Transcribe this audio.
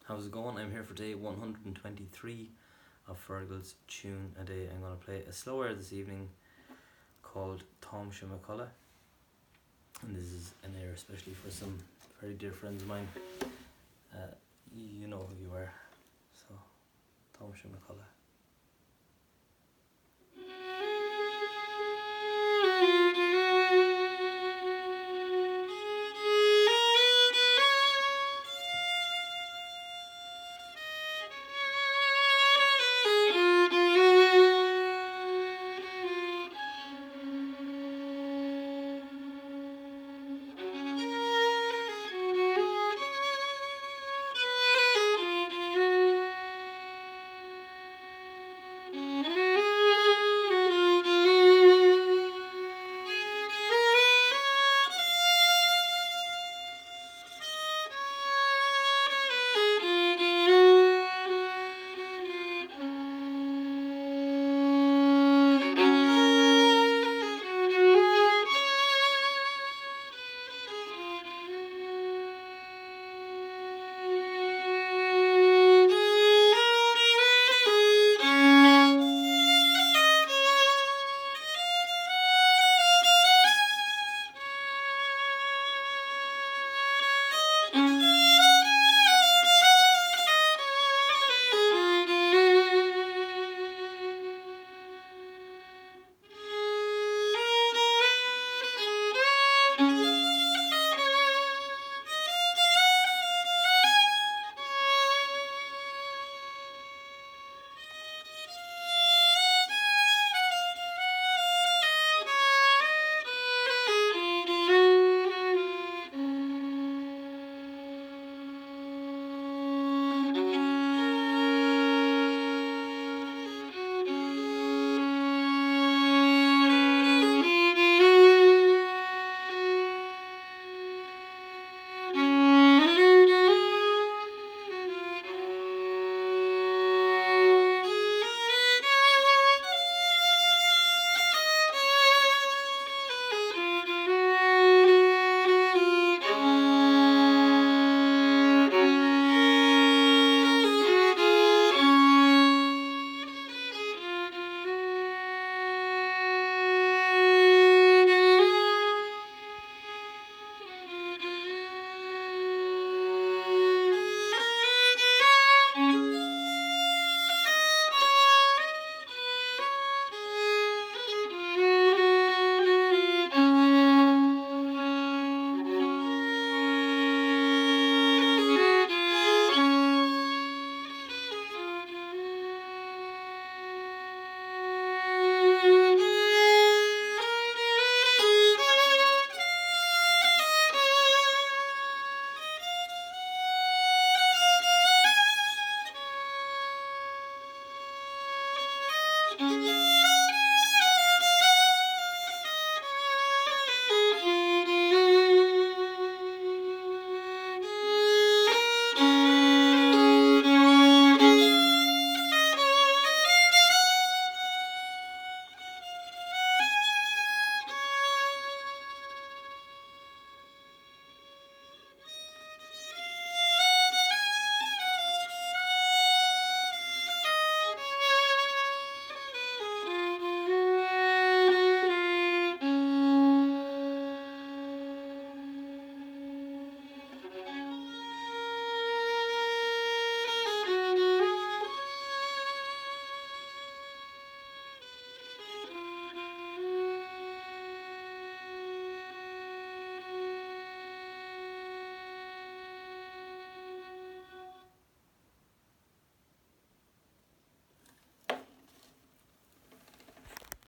How's it going? I'm here for day 123 of Fergal's Tune a Day. I'm going to play a slow air this evening called Tom McCullough, and this is an air especially for some very dear friends of mine. You know who you are, so Tom McCullough.